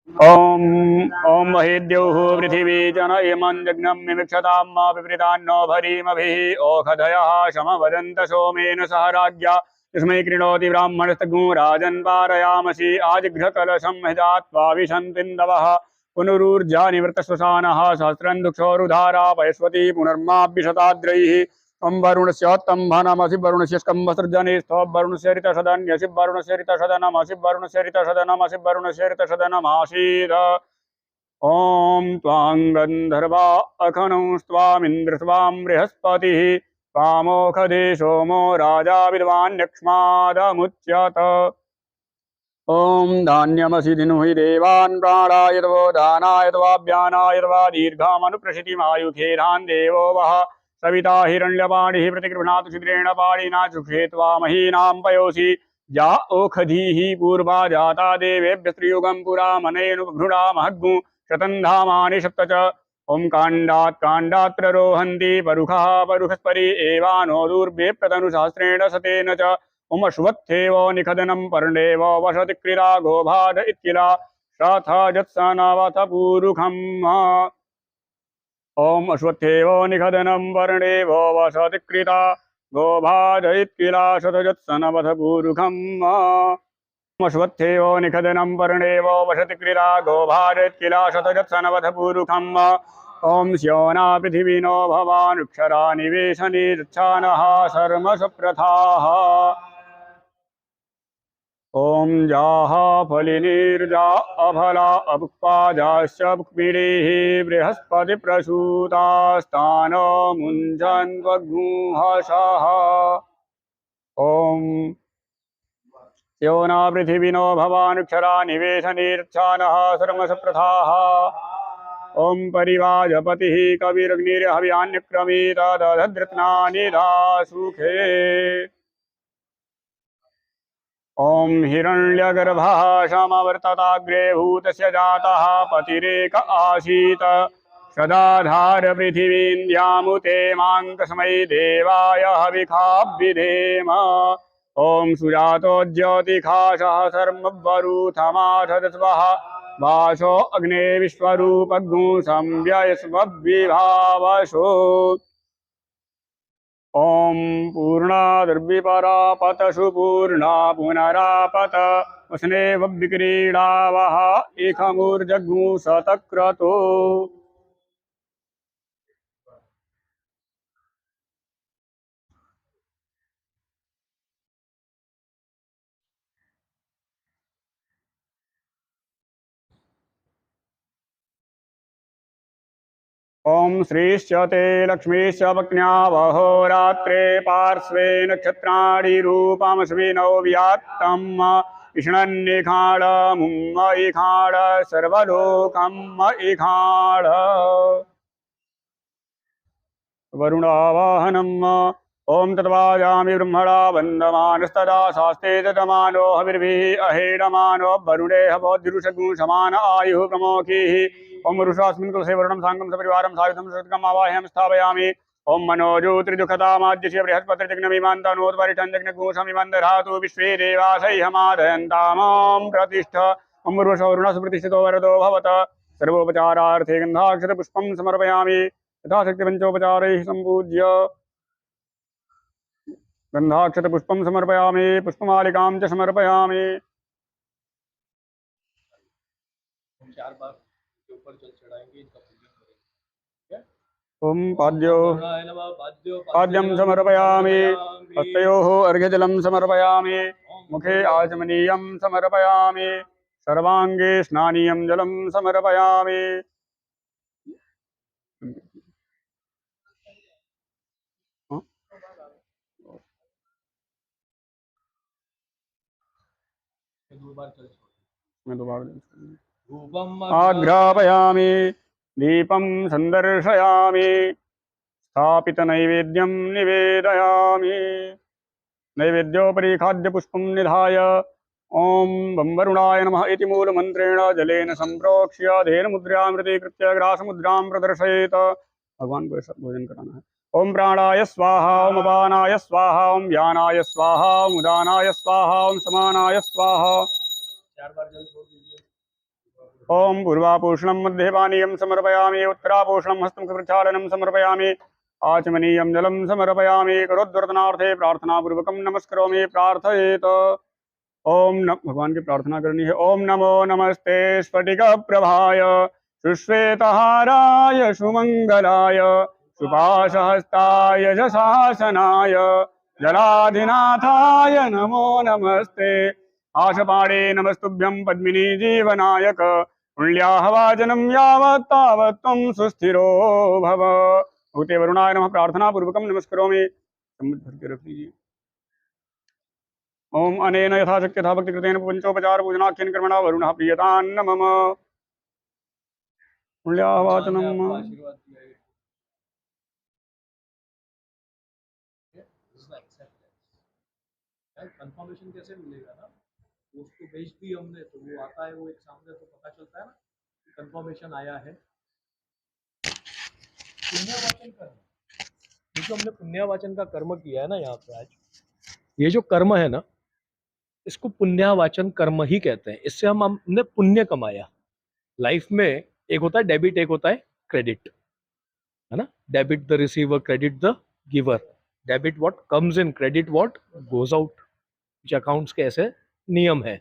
ओम ओम महेद्योः पृथिवी जन इमं जग्नं मिमिक्षतां मा विपरीतान्नो भरीमभिः ओषधयः शमवदन्त सोमेन सह राज्ञा तस्मै कृणोति ब्राह्मणस्तगुं राजन् पारयामसि आजिघ्रकलशं हितात्वा विशन्तिन्दवः पुनरुर्जा निवृत्तश्वसानः सहस्रं दुक्षोरुधारा वयस्वती पुनर्माभ्यशताद्रैः तं वरुणस्य तं भनमसि वरुणस्य स्कम्भसृजने स्तव वरुणस्य ऋतसदन्यसि वरुणस्य ऋतसदनमसि वरुणस्य ऋतसदनमसि वरुणस्य ऋतसदनमासीत् ॐ त्वां गन्धर्वा अखनौस्त्वामिन्द्रस्त्वां बृहस्पतिः त्वामोषधे सोमो राजा विद्वान्यक्ष्मादमुच्यत ॐ धान्यमसि दिनुहि देवान् प्राणाय तवो दानाय तवाभ्यानाय तवा दीर्घामनुप्रशितिमायुखेरान् देवो वः सविता हिरण्यपाणिः प्रतिगृह्णातु छिद्रेण पाणिना चुक्षे त्वामहीनां पयोषि या ओषधीः पूर्वा जाता देवेभ्य स्त्रियुगं पुरा मनेनुभृणामहग्गुं शतं धामानि सप्त च ॐ काण्डात् प्ररोहन्ति परुखः परुखस्परि एवानो दूर्भे प्रतनुसहस्रेण शतेन च उम अश्वत्थेव निखदनं पर्णेव वसति क्रीडा गोभाज इत्किला शथ जत्सनवथ पूरुखम् ॐ अश्वत्थेव निखदनं पर्णेव वसति क्रीडा गोभाज इत्किला शथ जत्सनवथ पूरुखम् अश्वत्थेव निखदनं पर्णेव वसति क्रीडा गोभाज इत्किला शथ जत्सनवथ पूरुखम् ॐ स्योना पृथिवीनो भवानुक्षरा निवेशने रक्षानः शर्मसप्रथाः ॐ जाः फलिनीर्जा अफला अपुक्पाजाश्च पुक्मिडीः बृहस्पतिप्रसूतास्तानो मुञ्जन्वगुंहसः ॐ स्योना पृथिविनो भवानुक्षरा निवेशनीर्च्छानः शर्मसप्रथाः ॐ परिवाजपतिः कविरग्निर्हव्यान्यक्रमीत दधद्रत्नानि दासुखे ॐ हिरण्यगर्भः समवर्तताग्रे भूतस्य जातः पतिरेक आसीत् सदाधार पृथिवीन्द्यामुते माङ्कस्मै देवाय हविखाभिधेम ॐ सुजातो ज्योतिखासः सर्ववरूथमाधस्वः वासो अग्ने विश्वरूपग्ं संव्ययस्वविभावसो ॐ पूर्णादुर्विपरापतसु पूर्णा पुनरापत उष्णेव विक्रीडावः इखमुर्जग्मु शतक्रतो ॐ श्रीश्च ते लक्ष्मीश्च पत्न्यावहो रात्रे पार्श्वे नक्षत्राणि रूपमस्मिनौ व्यात्तम् इष्णन्निखाडमुम् इखाड सर्वलोकम् इखाड वरुणावाहनम् ॐ तद्वाजामि ब्रह्मणा वन्दमानस्तदा शास्ते ददमानो हविर्भिः अहेडमानो वरुणे हवोद्रुषगुं समान आयुः प्रमोखीः ॐ रुषास्मिन् कुलसे वरुणं साङ्गं सपरिवारं सायुधं शतकम् आवाह्यं स्थापयामि ॐ मनोजोत्रिदुःखतामाद्यस्य बृहस्पतिर्जग्नमिमान्तनोद्वरिषञ्जग्नघोषमिमं दधातु विश्वे देवासह्यमादयन्तामां प्रतिष्ठ ॐ रुषौरुणसुप्रतिष्ठितो वरदो भवत सर्वोपचारार्थे गन्धाक्षतपुष्पं समर्पयामि यथाशक्ति पंचोपचारैः सम्पूज्य गन्धाक्षतपुष्पं समर्पयामि पुष्पमालिकां च समर्पयामि। 4 बार के ऊपर जल चढ़ाएंगे, इनका पूजन करेंगे। ओम पाद्यं समर्पयामि हस्तयोः अर्घ्यजलं समर्पयामि मुखे आचमनीयं समर्पयामि सर्वांगे स्नानीयं जलं समर्पयामि। आघ्रापयामि दीपं संदर्शयामि स्थापितनैवेद्यं निवेदयामि नैवेद्योपरि खाद्यपुष्पं निधाय ॐ बं वरुणाय नमः इति मूलमन्त्रेण जलेन सम्प्रोक्ष्य धेनुमुद्रामृतीकृत्य ग्रासमुद्रां प्रदर्शयेत्। भगवान को ऐसा भोजन कराना है। ॐ प्राणाय स्वाहा ॐ अपानाय स्वाहा ॐ व्यानाय स्वाहा ॐ उदानाय स्वाहा ॐ समानाय स्वाहा। 4 बार जल छोड़ दीजिए। ओम पूर्वापूषणं मध्यपानीयं समर्पयामि, उत्तरापूषणं हस्तं प्रक्षालनं समर्पयामि, आचमनीयं जलं समर्पयामि, करोद्वर्तनार्थे प्रार्थनापूर्वकं नमस्करोमि, प्रार्थयेत। ओम नम भगवान की प्रार्थना करनी है। ओम नमो नमस्ते स्फटिक प्रभाय सुश्वेतहाराय सुमंगलाय सुपाशहस्ताय जशासनाय जलाधिनाथाय नमो नमस्ते। आशपाणे नमस्तुभ्यं पद्मिनी जीवनायक पुण्याहवाचनं यावत् तावत् त्वं सुस्थिरो भव। भूते वरुणाय नमः प्रार्थना पूर्वकं नमस्करोमि। सम्मत भर के रख लीजिए। ओम अनेन यथाशक्ति यथा भक्ति कृतेन पंचोपचार पूजनाख्यन कर्मणा वरुणः प्रियतान्न मम पुण्याहवाचनम्। कंफर्मेशन कैसे मिलेगा ना, उसको भेज दी हमने तो वो आता है, वो एक सामने तो पता चलता है ना कंफर्मेशन आया है। पुण्यवाचन कर्म, जो हमने पुण्यवाचन का कर्म किया है ना यहाँ पे आज, ये जो कर्म है ना, इसको पुण्यवाचन कर्म ही कहते हैं। इससे हमने पुण्य कमाया। लाइफ में एक होता है डेबिट, एक होता है क्रेडिट, है ना। Debit the receiver, credit the giver. Debit what comes in, credit what goes out. कुछ अकाउंट्स के ऐसे नियम है,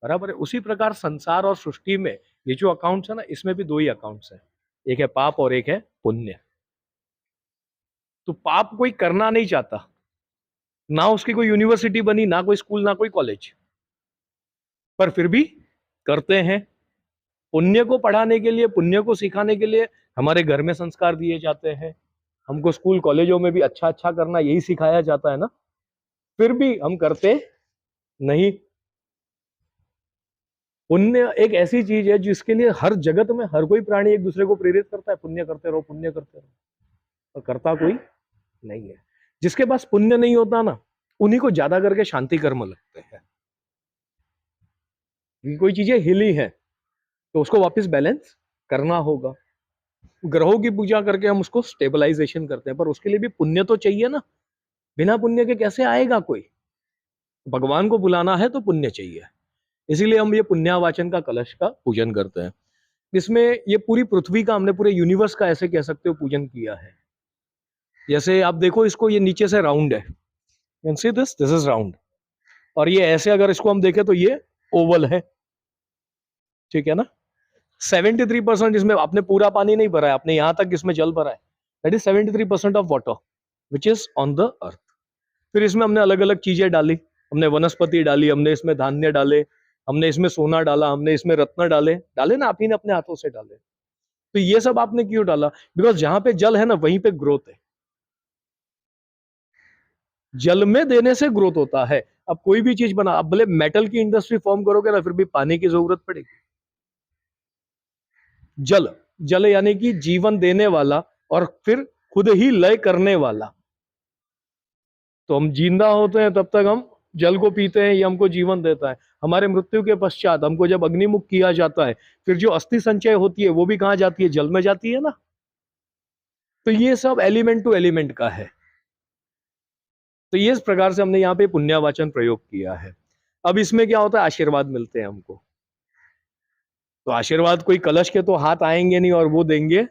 बराबर है। उसी प्रकार संसार और सृष्टि में ये जो अकाउंट्स है ना, इसमें भी दो ही अकाउंट्स है, एक है पाप और एक है पुण्य। तो पाप कोई करना नहीं चाहता, ना उसकी कोई यूनिवर्सिटी बनी, ना कोई स्कूल, ना कोई कॉलेज, पर फिर भी करते हैं। पुण्य को पढ़ाने के लिए, पुण्य को सिखाने के लिए हमारे घर में संस्कार दिए जाते हैं, हमको स्कूल कॉलेजों में भी अच्छा अच्छा करना यही सिखाया जाता है ना, फिर भी हम करते नहीं। पुण्य एक ऐसी चीज है जिसके लिए हर जगत में हर कोई प्राणी एक दूसरे को प्रेरित करता है, पुण्य करते रहो, पुण्य करते रहो, और करता कोई नहीं है। जिसके पास पुण्य नहीं होता ना, उन्हीं को ज्यादा करके शांति कर्म लगते हैं। कोई चीजें हिली हैं तो उसको वापस बैलेंस करना होगा। ग्रहों की पूजा करके हम उसको स्टेबलाइजेशन करते हैं, पर उसके लिए भी पुण्य तो चाहिए ना। बिना पुण्य के कैसे आएगा कोई? भगवान को बुलाना है तो पुण्य चाहिए। इसीलिए हम ये पुण्यावाचन का कलश का पूजन करते हैं। इसमें ये पूरी पृथ्वी का, हमने पूरे यूनिवर्स का ऐसे कह सकते हो पूजन किया है। जैसे आप देखो इसको, ये नीचे से राउंड है, can see this is round, और ये ऐसे अगर इसको हम देखें तो ये ओवल है, ठीक है ना। 73% इसमें आपने पूरा पानी नहीं भरा है, आपने यहां तक इसमें जल भरा है, that is 73% of water which is on the earth. फिर इसमें हमने अलग अलग चीजें डाली, हमने वनस्पति डाली, हमने इसमें धान्य डाले, हमने इसमें सोना डाला, हमने इसमें रत्न डाले, डाले ना, आप ही ने अपने हाथों से डाले। तो ये सब आपने क्यों डाला? बिकॉज जहां पे जल है ना, वहीं पे ग्रोथ है। जल में देने से ग्रोथ होता है। अब कोई भी चीज बना, अब भले मेटल की इंडस्ट्री फॉर्म करोगे ना, फिर भी पानी की जरूरत पड़ेगी। जल, जल यानी कि जीवन देने वाला और फिर खुद ही लय करने वाला। तो हम जिंदा होते हैं तब तक हम जल को पीते हैं, ये हमको जीवन देता है। हमारे मृत्यु के पश्चात हमको जब अग्निमुख किया जाता है, फिर जो अस्थि संचय होती है वो भी कहां जाती है? जल में जाती है ना। तो ये सब एलिमेंट टू एलिमेंट का है। तो ये इस प्रकार से हमने यहाँ पे पुण्यवाचन प्रयोग किया है। अब इसमें क्या होता है? आशीर्वाद मिलते हैं हमको। तो आशीर्वाद कोई कलश के तो हाथ आएंगे नहीं और वो देंगे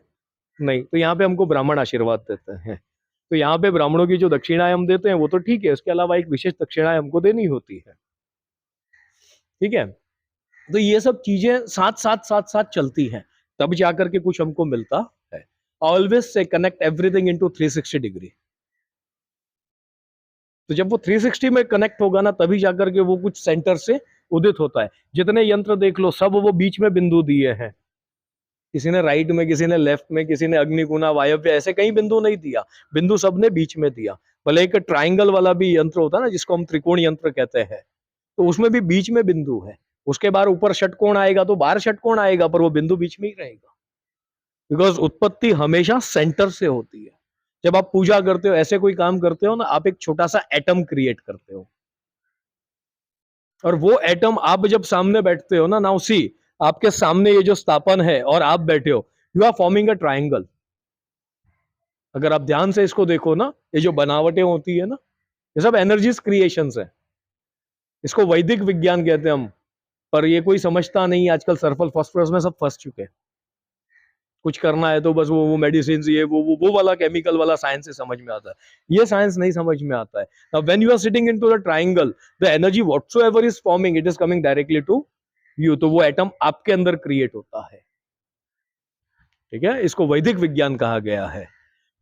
नहीं, तो यहाँ पे हमको ब्राह्मण आशीर्वाद देते हैं। तो यहाँ पे ब्राह्मणों की जो दक्षिणाएं हम देते हैं वो तो ठीक है, उसके अलावा एक विशेष दक्षिणाएं हमको देनी होती है, ठीक है। तो ये सब चीजें साथ साथ साथ साथ चलती हैं, तब जाकर के कुछ हमको मिलता है। Always say connect everything into 360 degree. तो जब वो 360 में कनेक्ट होगा ना, तभी जाकर के वो कुछ सेंटर से उदित होता है। जितने यंत्र देख लो, सब वो बीच में बिंदु दिए हैं। किसी ने राइट में, किसी ने लेफ्ट में, किसी ने अग्निकुना, वायव्य, ऐसे कई बिंदु नहीं दिया, बिंदु सबने बीच में दिया। भले एक ट्राइंगल वाला भी यंत्र होता है ना, जिसको हम त्रिकोण यंत्र कहते हैं, तो उसमें भी बीच में बिंदु है। उसके बाद ऊपर षटकोण आएगा तो बाहर षटकोण आएगा, पर वो बिंदु बीच में ही रहेगा। बिकॉज उत्पत्ति हमेशा सेंटर से होती है। जब आप पूजा करते हो, ऐसे कोई काम करते हो ना, आप एक छोटा सा एटम क्रिएट करते हो, और वो एटम आप जब सामने बैठते हो ना, नाउ सी, आपके सामने ये जो स्थापन है और आप बैठे हो, you are forming a triangle. अगर आप ध्यान से इसको देखो ना, ये जो बनावटें होती है ना, ये सब एनर्जीज क्रिएशंस है। इसको वैदिक विज्ञान कहते हैं हम, पर ये कोई समझता नहीं। आजकल सर्फल फास्फोरस में सब फंस चुके हैं। कुछ करना है तो बस वो मेडिसिन, ये वो वाला केमिकल वाला साइंस से समझ में आता है, ये साइंस नहीं समझ में आता है। Now when you are sitting into the triangle, the energy whatsoever is forming, it is coming directly to you. तो वो एटम आपके अंदर क्रिएट होता है। ठीक है, इसको वैदिक विज्ञान कहा गया है।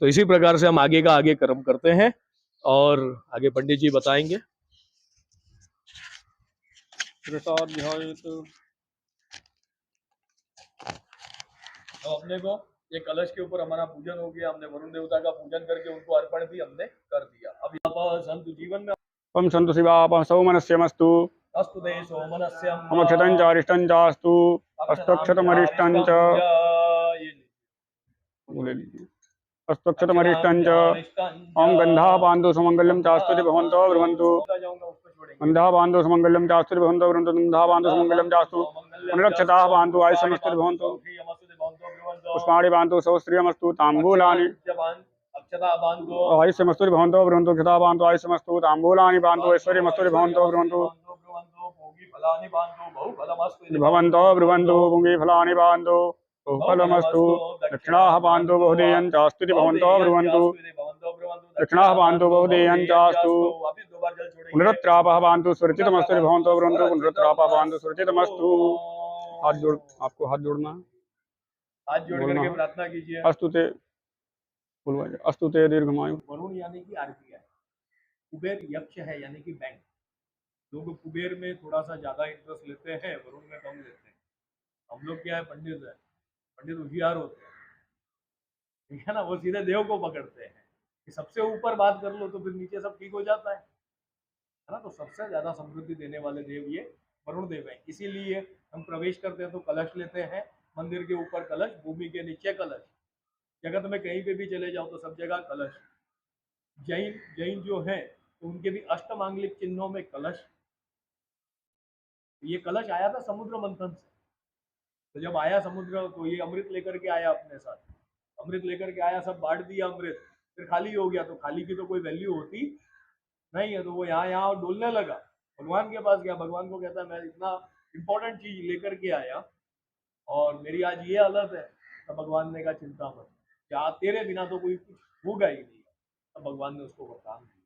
तो इसी प्रकार से हम आगे का आगे कर्म करते हैं और आगे पंडित जी बताएंगे। तो अपने को ये कलश के ऊपर हमारा पूजन हो गया, हमने वरुण देवता का पूजन करके उनको अर्पण भी हमने कर दिया। अब यहाँ संत जीवन में त्वं सन्तु शिवापः सौमनस्यमस्तु अस्तु ते सोमनस्यं अमक्षतं च अरिष्टं चास्तु अस्तक्षतमरिष्टं च बोले लीजिए अस्तक्षतमरिष्टं च ओम गन्धा पान्तु सुमंगल्यं चास्तु भवन्तो ब्रुवन्तु गन्धा पान्तु सुमंगल्यं चास्तु भवन्तो ब्रुवन्तु गन्धा पान्तु सुमंगल्यं चास्तु पुनरक्षताः पान्तु आयुष्यमस्तु भवन्तु पुष्पाणि पान्तु सहस्रियमस्तु ताम्बूलानि आयुष्यमस्तु भवन्तो ब्रुवन्तु क्षता पान्तु आयुष्यमस्तु ताम्बूलानि पान्तु ऐश्वर्यमस्तु भवन्तो ब्रुवन्तु भवन्तो ब्रुवन्तु पुंगीफलानि पान्तु फलमस्तु दक्षिणाः पान्तु बहुदेयं चास्तु भवन्तो ब्रुवन्तु दक्षिणाः पान्तु बहुदेयं चास्तु पुनरुत्रापः पान्तु सुरक्षितमस्तु भवन्तो ब्रुवन्तु पुनरुत्रापः पान्तु सुरक्षितमस्तु। हाथ जोड़, आपको हाथ जोड़ना है, हाथ जोड़ करके प्रार्थना कीजिए। अस्तुते अस्तुते दीर्घमायु। वरुण यानी कि आरबीआई, कुबेर यक्ष है यानी कि बैंक। लोग कुबेर में थोड़ा सा ज्यादा इंटरेस्ट लेते हैं, वरुण में कम लेते हैं। हम लोग क्या है, पंडित है, पंडित होशियार होते हैं, ठीक है ना, वो सीधे देव को पकड़ते हैं कि सबसे ऊपर बात कर लो तो फिर नीचे सब ठीक हो जाता है ना। तो सबसे ज्यादा समृद्धि देने वाले देव ये वरुण देव हैं। इसीलिए हम प्रवेश करते हैं तो कलश लेते हैं, मंदिर के ऊपर कलश, भूमि के नीचे कलश, जगत में कहीं पे भी चले जाओ तो सब जगह कलश। जैन जो है तो उनके भी अष्टमांगलिक चिन्हों में कलश। ये कलश आया था समुद्र मंथन से, तो जब आया समुद्र तो ये अमृत लेकर के आया अपने साथ, अमृत लेकर के आया, सब बांट दिया अमृत, फिर खाली हो गया। तो खाली की तो कोई वैल्यू होती नहीं है, तो वो यहाँ डोलने लगा। भगवान के पास गया, भगवान को कहता है मैं इतना इंपॉर्टेंट चीज लेकर के आया और मेरी आज ये हालत है। तो भगवान ने कहा चिंता मत, क्या तेरे बिना तो कोई कुछ होगा ही नहीं। तब भगवान ने उसको वरदान दिया।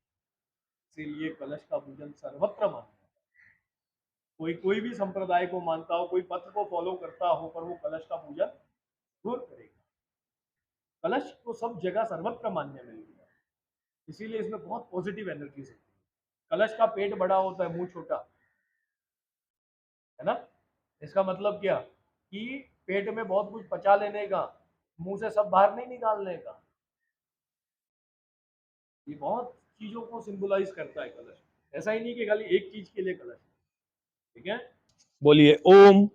इसीलिए कलश का पूजन सर्वत्र माना जाता है। कोई भी संप्रदाय को मानता हो, कोई पथ को फॉलो करता हो, पर वो कलश का पूजन जरूर करेगा। कलश को सब जगह सर्वत्र मान्य मिल गया, इसीलिए इसमें बहुत पॉजिटिव एनर्जी होती है। कलश का पेट बड़ा होता है, मुंह छोटा है ना। इसका मतलब क्या कि पेट में बहुत कुछ पचा लेने का, मुंह से सब बाहर नहीं निकालने का। ये बहुत चीजों को सिंबलाइज करता है कलश। ऐसा ही नहीं कि खाली एक चीज के लिए कलश, ठीक है। बोलिए ओम,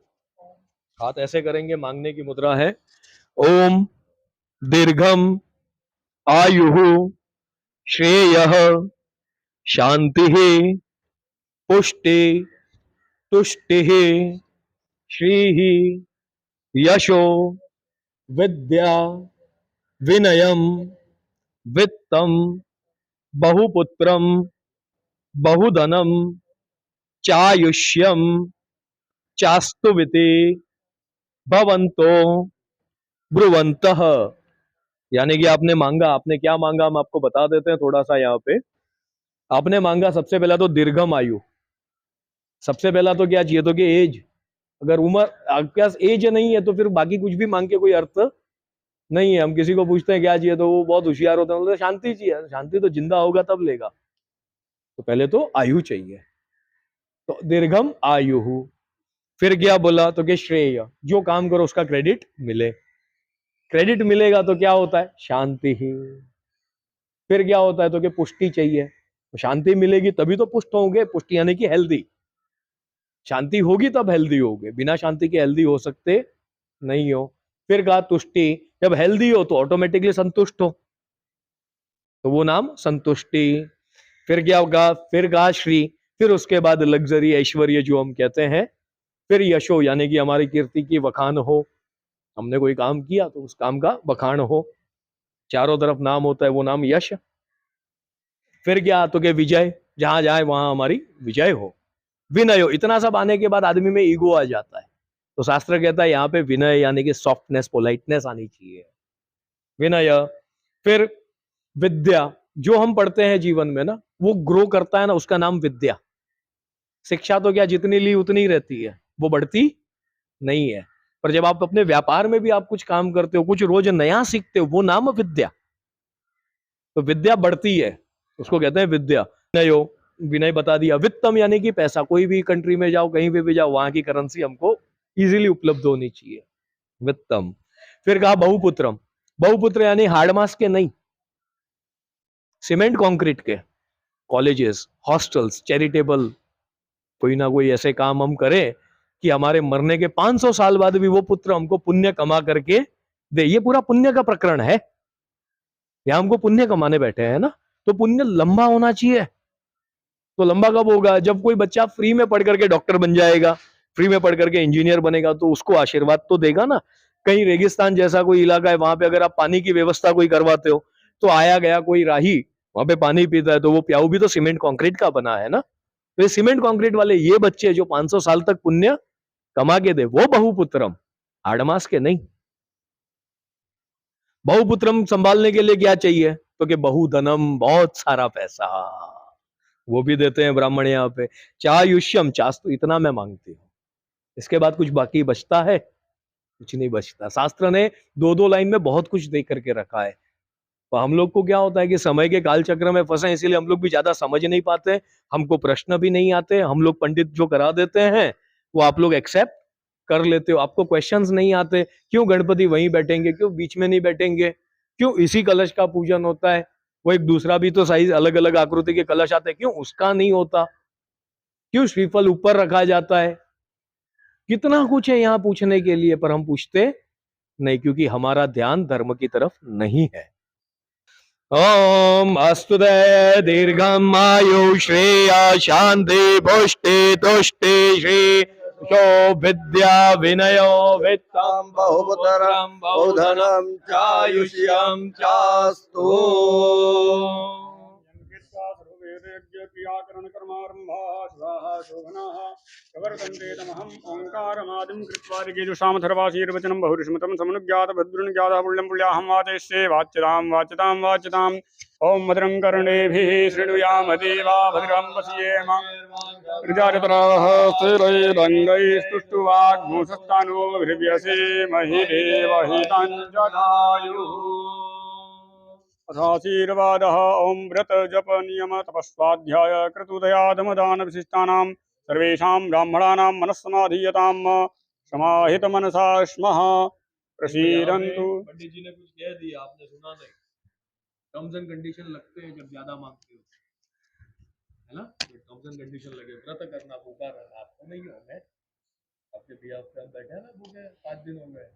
हाथ ऐसे करेंगे, मांगने की मुद्रा है। ओम दीर्घम आयुः श्रेयः शांतिः पुष्टि तुष्टिः श्रीः यशो विद्या विनयम वित्तम बहुपुत्रम बहुधनम चायुष्यम चास्तुविते भवन्तो ब्रुवन्तः। यानी कि आपने मांगा, आपने क्या मांगा हम आपको बता देते हैं थोड़ा सा यहाँ पे। आपने मांगा सबसे पहला तो दीर्घम आयु। सबसे पहला तो क्या चाहिए तो कि एज, अगर उम्र आपके पास एज नहीं है तो फिर बाकी कुछ भी मांग के कोई अर्थ नहीं है। हम किसी को पूछते हैं क्या चाहिए तो वो बहुत होशियार होते हैं, बोलते शांति चाहिए। शांति तो जिंदा होगा तब लेगा, तो पहले तो आयु चाहिए। तो दीर्घम आयु। फिर क्या बोला तो कि श्रेय, जो काम करो उसका क्रेडिट मिले। क्रेडिट मिलेगा तो क्या होता है, शांति ही। फिर क्या होता है तो कि पुष्टि चाहिए, तो शांति मिलेगी तभी तो पुष्ट होंगे। पुष्टि यानी कि हेल्दी, शांति होगी तब हेल्दी होगे, बिना शांति के हेल्दी हो सकते नहीं हो। फिर कहा तुष्टि, जब हेल्दी हो तो ऑटोमेटिकली संतुष्ट हो, तो वो नाम संतुष्टि। फिर क्या होगा, फिर कहा श्री, फिर उसके बाद लग्जरी ऐश्वर्य जो हम कहते हैं। फिर यशो यानी कि हमारी कीर्ति की बखान हो, हमने कोई काम किया तो उस काम का बखान हो, चारों तरफ नाम होता है, वो नाम यश। फिर क्या तो कि विजय, जहां जाए वहां हमारी विजय हो। विनयो, इतना सब आने के बाद आदमी में ईगो आ जाता है। तो शास्त्र कहता है यहाँ पे विनय यानी कि सॉफ्टनेस, पोलाइटनेस आनी चाहिए। विनय। फिर विद्या, जो हम पढ़ते हैं जीवन में ना, वो ग्रो करता है ना, उसका नाम विद्या। शिक्षा तो क्या जितनी ली उतनी ही रहती है, वो बढ़ती नहीं है। पर जब आप अपने व्यापार में भी आप कुछ काम करते हो, कुछ रोज नया सीखते हो, वो नाम विद्या। तो विद्या बढ़ती है, उसको कहते हैं विद्या। विनयो, विनय बता दिया। वित्तम यानी कि पैसा, कोई भी कंट्री में जाओ, कहीं भी जाओ, वहां की करेंसी हमको इजीली उपलब्ध होनी चाहिए, वित्तम। फिर कहा बहुपुत्रम। बहुपुत्र यानी हार्ड मास के नहीं, सीमेंट कंक्रीट के कॉलेजेस, हॉस्टल्स, चैरिटेबल, कोई ना कोई ऐसे काम हम करें कि हमारे मरने के 500 साल बाद भी वो पुत्र हमको पुण्य कमा करके दे। ये पूरा पुण्य का प्रकरण है, यहां हमको पुण्य कमाने बैठे हैं ना, तो पुण्य लंबा होना चाहिए। तो लंबा कब होगा? जब कोई बच्चा फ्री में पढ़ करके डॉक्टर बन जाएगा, फ्री में पढ़ करके इंजीनियर बनेगा, तो उसको आशीर्वाद तो देगा ना। कहीं रेगिस्तान जैसा कोई इलाका है, वहां पे अगर आप पानी की व्यवस्था कोई करवाते हो, तो आया गया कोई राही वहां पे पानी पीता है, तो वो प्याऊ भी तो सीमेंट कंक्रीट का बना है ना। तो ये सीमेंट कंक्रीट वाले ये बच्चे जो 500 साल तक पुण्य कमा के दे, वो बहुपुत्रम, आड़मास के नहीं। बहुपुत्रम संभालने के लिए क्या चाहिए? तो कि बहुधनम, बहुत सारा पैसा, वो भी देते हैं ब्राह्मण यहाँ पे। चायुष्यम, चास तो इतना मैं मांगती हूँ, इसके बाद कुछ बाकी बचता है? कुछ नहीं बचता। शास्त्र ने दो दो लाइन में बहुत कुछ दे करके रखा है। तो हम लोग को क्या होता है कि समय के काल चक्र में फंसे, इसीलिए हम लोग भी ज्यादा समझ नहीं पाते, हमको प्रश्न भी नहीं आते। हम लोग पंडित जो करा देते हैं वो आप लोग एक्सेप्ट कर लेते हो, आपको क्वेश्चंस नहीं आते। क्यों गणपति वहीं बैठेंगे, क्यों बीच में नहीं बैठेंगे, क्यों इसी कलश का पूजन होता है, वो एक दूसरा भी तो साइज अलग अलग आकृति के कलश आते हैं, क्यों उसका नहीं होता, क्यों श्रीफल ऊपर रखा जाता है। कितना कुछ है यहाँ पूछने के लिए, पर हम पूछते नहीं, क्योंकि हमारा ध्यान धर्म की तरफ नहीं है। ओम अस्तु ते दीर्घम आयु श्रेया शांति पुष्टि तुष्टि श्री शो विद्या विनयो वित्तम बहुपुत्रम बहुधनम चायुष्यम चास्तु। क्रियाकरण कर्मारंभाः स्वाहा शोभनाः प्रवर्तन्ते तमहं ओंकारमादिं कृत्वा ऋगेजुषामथर्वाशीर्वचनं बहुरिष्मतं समनुज्ञात भद्रुनिज्ञातः पुण्यं पुण्याहं वाचयिष्ये वाच्यतां ओम भद्रं कर्णेभिः शृणुयाम देवा भद्रं पश्येम प्रजाचतराः स्थिरैरङ्गैस्तुष्टुवाग्मुषस्तानोभिर्व्यसेमहि देवहितं अथाशीर्वादः। ओम व्रत जप नियम तपस्वाध्याय क्रतुदयादमदान विशिष्टानां सर्वेषां ब्राह्मणानां मनस्समाधीयतां समाहित मनसा स्मः प्रसीदन्तु। पंडित जी ने कुछ कह दिया, आपने सुना नहीं। टर्म्स एंड कंडीशन लगते हैं जब ज्यादा मांगते हो, है ना। टर्म्स एंड कंडीशन लगे, व्रत करना, भूखा रहना, आपको नहीं हो गए, आपके बिया पे हम बैठे हैं ना भूखे, 5 दिन हो गए,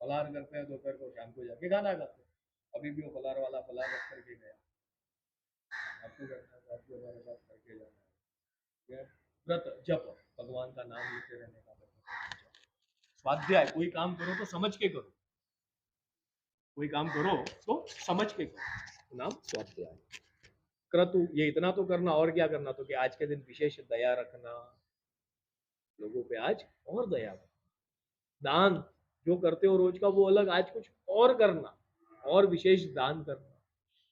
फलार करते हैं, दोपहर को शाम को जाके खाना खाते हैं। अभी भी वो फलार वाला फलार रख करके गया, आपको करना है तो आपको हमारे साथ करके जाना है। व्रत जप, भगवान का नाम लेते रहने का। स्वाध्याय, कोई काम करो तो समझ के करो, कोई काम करो तो समझ के करो, नाम स्वाध्याय। क्रतु, ये इतना तो करना, और क्या करना? तो कि आज के दिन विशेष दया रखना, लोगों पे आज और दया रखना। दान जो करते हो रोज का वो अलग, आज कुछ और करना, और विशेष दान करना।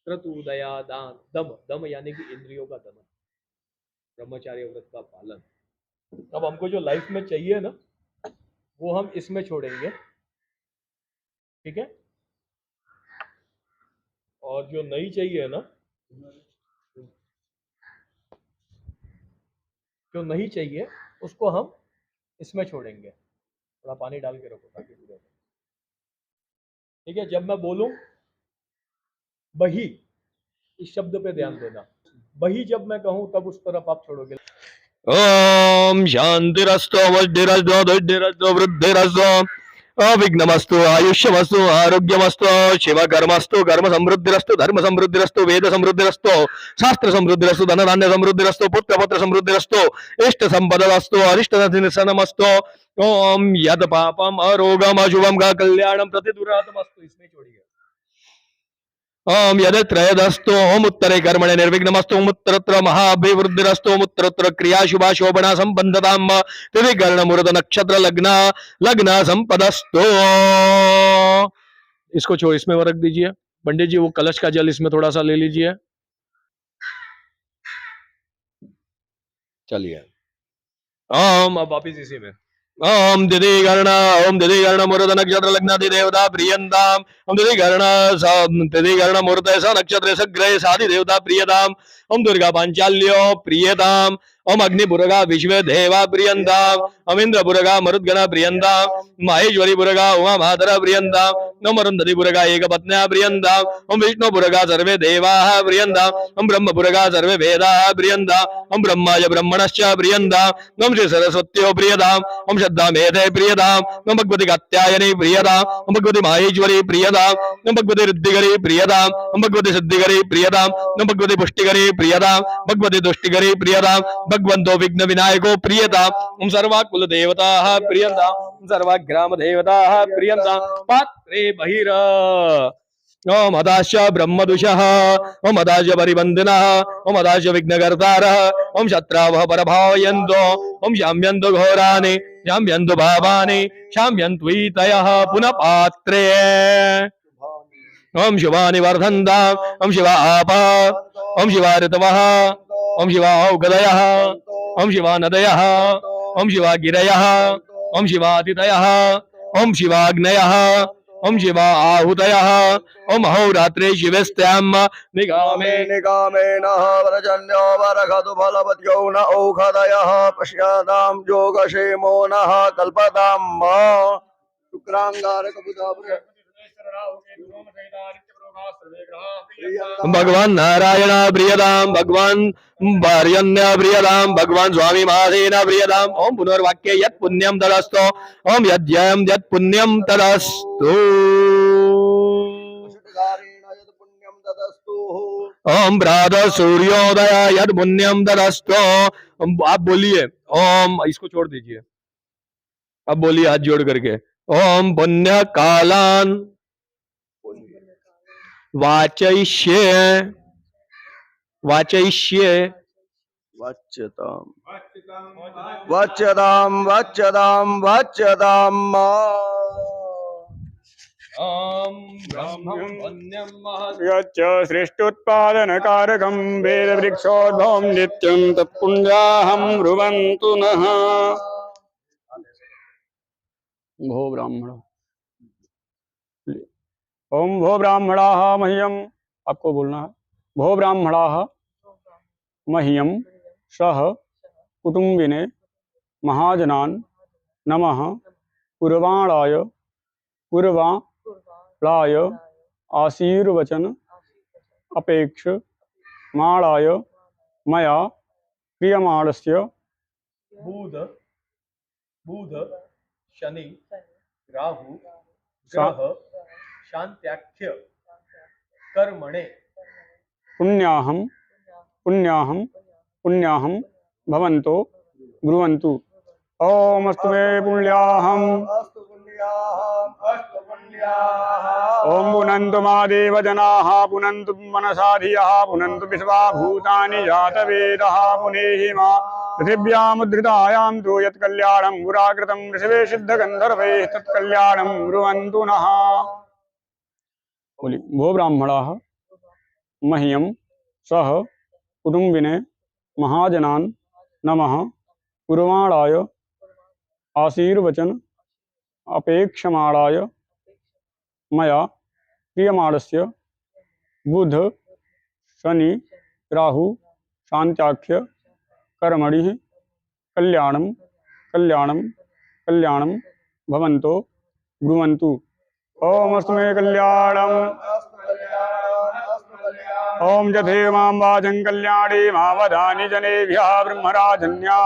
क्रतु, दया, दान। दम, दम यानी कि इंद्रियों का दमन, ब्रह्मचार्य व्रत का पालन। अब हमको जो लाइफ में चाहिए ना, वो हम इसमें छोड़ेंगे, ठीक है। और जो नहीं चाहिए ना, जो नहीं चाहिए उसको हम इसमें छोड़ेंगे। थोड़ा पानी डाल के रखो ताकि पूरा, ठीक है। जब मैं बोलूं बही, इस शब्द पे ध्यान देना। बही जब मैं कहूं तब उस तरफ आप छोड़ोगे। ओम शांतिरस्तु वज्रस्तु दुर्धिरस्तु वृद्धिरस्तु अविघ्नमस्तु आयुष्यमस्तु आरोग्यमस्तु शिवकर्मस्तु कर्म समृद्धिरस्तु धर्म समृद्धिरस्तु वेद समृद्धिरस्तु शास्त्र समृद्धिरस्तु धन धान्य समृद्धिरस्तु पुत्र पत्र समृद्धिरस्तु इष्ट संपदस्तु अरिष्ट निधनमस्तु। ओम यद पापम अरोगम अशुभम का कल्याणम प्रतिदुरातमस्तु, इसमें छोड़िए। ओम यदत्रयदस्तु ओम उत्तरे कर्मणे निर्विघ्नमस्तु ओम उत्तरत्र महाभिवृद्धिरस्तु ओम उत्तरत्र क्रिया शुभा शोभना संबंधताम तिथि कर्ण मुहूर्त नक्षत्र लग्न लग्न संपदस्तु। इसको छोड़ इसमें रख दीजिए पंडित जी, वो कलश का जल इसमें थोड़ा सा ले लीजिए। चलिए ओम, अब वापिस इसी में ओम दिदि गर्ण मुहूर्त नक्षत्र लग्नादि देवता प्रियंताम ओम दिदि गर्ण मुहूर्त ऐसा नक्षत्र सग्रह साधि देवता प्रियताम ओम दुर्गा पांचाल्यो प्रियताम ओम अग्निपुरगा विश्व देवा प्रियंताम ओम इंद्रपुरगा मरुद्गण प्रियंताम महेश्वरी पुरगा उमा मातरा प्रियंताम ओम अरुंधति पुरगा एक पत्न्या प्रियंताम ओम विष्णुपुरगा सर्वे देवाः प्रियंताम ओम ब्रह्मपुरगा सर्वे वेदाः प्रियंताम ओम ब्रह्माय ब्रह्मणश्च प्रियंताम ओम श्री सरस्वत्यो प्रियताम ओम श्रद्धा मेधे प्रियताम ओम भगवती कात्यायनी प्रियताम ओम भगवती माहेश्वरी प्रियताम ओम भगवती रिद्धिकरी प्रियताम ओम भगवती सिद्धिकरी प्रियताम ओम भगवती पुष्टिकरी प्रियताम भगवती दुष्टिकरी प्रियताम भगवंतो विघ्न विनायको प्रियताम ओम सर्वा कुल देवताः प्रियताम ओम सर्वा ग्राम देवताः प्रियताम पात्रे बहिर ओम हदाश ब्रह्मदुषः ओम हदाश परिबंधिनः ओम हदाश विघ्नकर्तारः ओम शत्रावः परभावयन्तो ओम शाम्यन्तु घोराणि शाम्यन्तु भावानि शाम्यन्त्वीतयः पुनः पात्रे ओम शिवानि वर्धन्ताम् ओम शिवा आपा ओम शिवा ऋतवः ओम शिवा औगदयः ओम शिवा नदयः ओम शिवा गिरयः ओम शिवातिथयः ओम शिवाग्नयः ओम शिवा आहुतयः ओम अहोरात्रे शिवस्त्याम निगामे निगामेनः व्रजन्यो वरखतु फलवत्यो न औषधयः पश्यातां योगक्षेमो नः कल्पतां शुक्रांगारकबुधा भगवान नारायण प्रियताम भगवान वार्यन्य प्रियताम भगवान स्वामी महासेन प्रियताम ओम पुनर्वाक्य यत् पुण्यम तदस्तु ओम यद्ययम यत् पुण्यम तदस्तु पुण्यम ददस्तु ओम प्रातः सूर्योदय यद पुण्यम तदस्तु। आप बोलिए ओम, इसको छोड़ दीजिए, अब बोलिए हाथ जोड़ करके ओम पुण्य कालान वाचयिष्ये वाचयिष्ये वच्यतां वच्यतां वच्यतां वच्यतां ओम ब्रह्मं पुण्यं महत् यच्च सृष्टुत्पादनकारकं वेदवृक्षोद्भवं नित्यं तत्पुण्याहं ब्रुवन्तु नः। भो ब्राह्मण ओम भो ब्राह्मणाः मह्यम, आपको बोलना है भो ब्राह्मणाः मह्यम सह कुटुंबिने महाजनान नमः कुर्वाणाय कुर्वाणाय आशीर्वचन अपेक्ष माणाय मया क्रियमाणस्य बुध बुध शनि राहु ग्रह शांत्याख्य कर्मणे पुण्याहं पुण्याहं पुण्याहं भवन्तो ब्रुवन्तु। ओम अस्तु मे पुण्याहम् अस्तु पुण्याहम् अस्तु पुण्याहम् ओम पुनन्तु मा देवजनाः पुनन्तु मनसा धियः पुनन्तु विश्वा भूतानि जातवेदः पुनेहि मा पृथिव्यामुद्धृतायां तु यत् कल्याणं पुराकृतं ऋषभे सिद्धगन्धर्वैः तत्कल्याणं ब्रुवन्तु नः। भो ब्राह्मणाः मह्यं सह कुटुंबिने महाजनान् नमः कुर्वाणाय आशीर्वचन अपेक्षमाणाय मया क्रियमाणस्य बुध शनि राहु शांत्याख्य कर्मणि कल्याणं कल्याणं कल्याणं भवन्तो ब्रुवन्तु। ओम अस्तु मे कल्याणम् ओम जथेव मां वाचं कल्याणे मा वदानि जनेभ्यः ब्रह्मराजन्या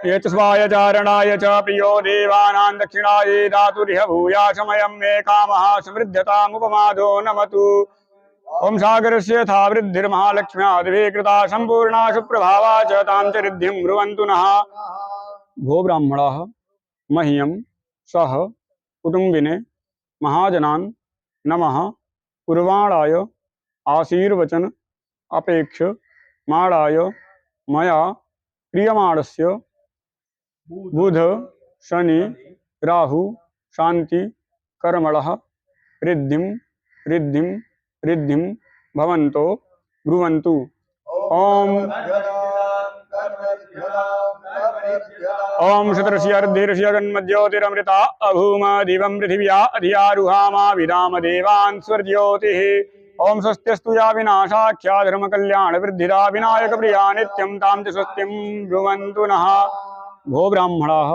ये च स्वाय चारणाय च प्रियो देवानां दक्षिणायै दातुरिह भूयाशमयं मे कामः समृद्धतामुपमादो नमतु। ओम सागरस्य यथा वृद्धिर्महालक्ष्म्यादिभिः कृता सम्पूर्णा सुप्रभावा च तां च रिद्धिं ब्रुवन्तु नः। भो ब्राह्मणाः मह्यं सह कुटुंबिने महाजनान् नमः कुर्वाणाय आशीर्वचन अपेक्ष माणाय मया क्रियमाणस्य बुध शनि राहु शांति कर्मणः रिद्धिं रिद्धिं रिद्धिं भवन्तो ब्रुवन्तु। ओम ओम शतऋषिर्धीर्षिगन्मज्योतिरमृता अभूम दिवं पृथिव्या अधियारुहामा विराम देवान् स्वर्ज्योतिः। ओम स्वस्त्यस्तु या विनाशाख्या धर्मकल्याण वृद्धिदा विनायक प्रिया नित्यं तां च स्वस्तिं ब्रुवन्तु नः। भो ब्राह्मणाः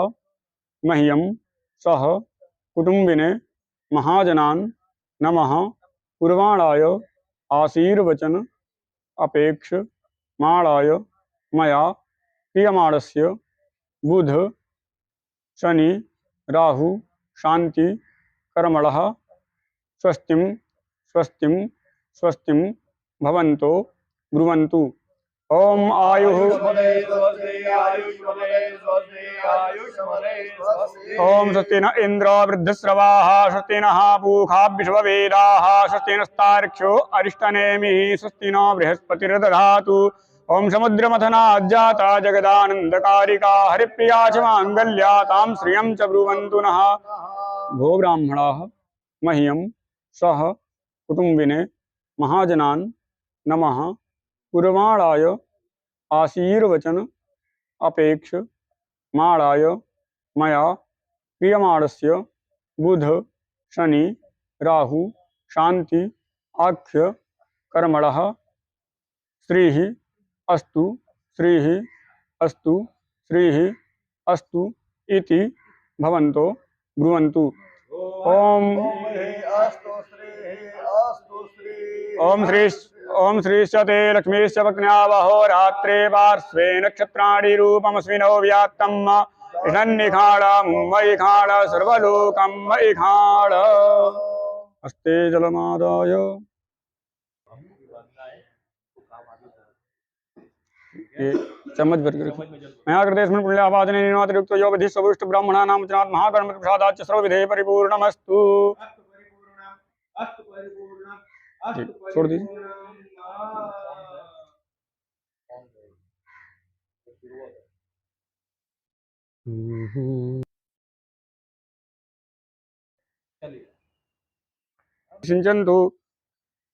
मह्यं सह कुटुम्बिने महाजनान् नमः कुर्वाणाय आशीर्वचन अपेक्ष माणाय मया क्रियमाणस्य बुध शनि राहु शांति कर्मणः स्वस्तिं स्वस्तिं स्वस्तिं भवन्तो ब्रुवन्तु। ओम आयुः ओम स्वस्ति न इंद्र वृद्धस्रवाः स्वस्ति नः पूषा विश्ववेदाः स्वस्ति नस्तार्क्ष्यो अरिष्टनेमिः स्वस्ति नो बृहस्पतिर्दधातु। ओम समुद्रमथनाज्जाता जगदानन्दकारिका हरिप्रिया च माङ्गल्या तां श्रियं च ब्रुवन्तु नः। भो ब्राह्मणाः मह्यं सह कुटुम्बिने महाजनान् नमः कुर्वाणाय आशीर्वचन अपेक्ष माणाय मया क्रियमाणस्य बुध शनि राहु शांति आख्य कर्मणः श्रीः अस्तु श्रीः अस्तु श्रीः अस्तु इति भवन्तो ब्रुवन्तु। ओम ओम श्रीश्चते लक्ष्मीश्च पत्न्यावहो रात्रे पार्श्वे नक्षत्राणि रूपमस्मिनो व्यात्तम् ईशन्निखाड मुम्बई खाड सर्वलोकं मयि खाड। हस्ते जलमादाय चम्मच भर के मया कृतेस्मिन् पुण्यावाचने निनातिरिक्तो यो विधि स्वविष्ट ब्राह्मणानां वचनात् महाकर्म प्रसादाच्च सर्वविधे परिपूर्णमस्तु। छोड़ दीजिए। सिंचन्तु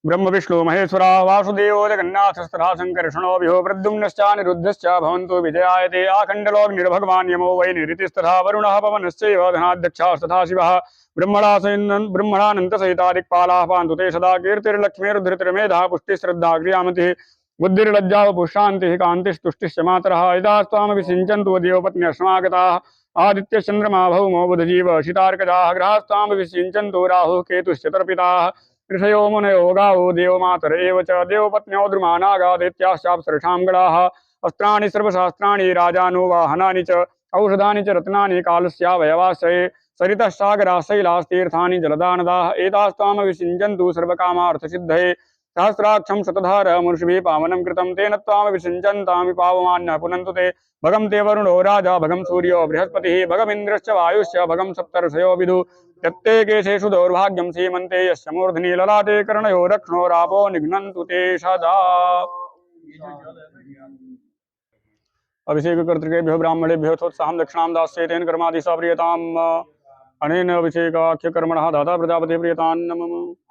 ब्रह्म विष्णु महेश्वरा वासुदेवो जगन्नाथस्तथा संकर्षणो विहो प्रद्युम्नश्च निरुद्धश्च भवन्तु विजयायते आखण्डलोऽग्निर्भगवान् यमो वै निरितिस्तथा वरुणः पवनश्चैव धनाध्यक्षास्तथा शिवः ब्रह्मणानन्तसहिता दिक्पालाः पान्तु ते सदा कीर्तिर्लक्ष्मीर्धृतिर्मेधा पुष्टिश्रद्धा क्रियामतिः बुद्धिर्लज्जा पुष्शान्तिः कान्तिस्तुष्टिश्च मातरः यदास्त्वामपि सिञ्चन्तु देवपत्न्यस्मागताः आदित्यश्चन्द्रमा भौमो बुधजीव शितार्कजाः ग्रहास्त्वामपि सिञ्चन्तु राहुः केतुश्च तर्पिताः ऋषयो मुनयो गावो देवमातर एव च देवपत्न्यो द्रुमानागा दैत्याश्चाप्सरसां गणाः अस्त्राणि सर्वशास्त्राणि राजानो वाहनानि च औषधानि च रत्नानि कालस्यावयवाश्रये सरितः सागराः शैलास्तीर्थानि जलदानदाः एतास्त्वामपि सिञ्चन्तु सर्वकामार्थसिद्धये सहस्राक्षं शतधार मनुष्यभिः पावनं कृतं तेन त्वामपि सिञ्चन्तामि पावमान्यः पुनन्तु ते भगं ते वरुणो राजा भगं सूर्यो बृहस्पतिः भगमिन्द्रश्च वायुश्च भगं सप्तर्षयो विदु यत्ते केशेषु दौर्भाग्यं सीमन्ते यस्य मूर्धनि ललाटे कर्णयो रक्ष्णो रापो निघ्नन्तु ते सदा। अभिषेक कर्तृकेभ्यो ब्राह्मणेभ्यो थोत्साहं दक्षिणां दास्ये तेन कर्मादि सा प्रियताम् अनेन अभिषेकाख्य कर्मणः दाता प्रजापति प्रियतान् नमः।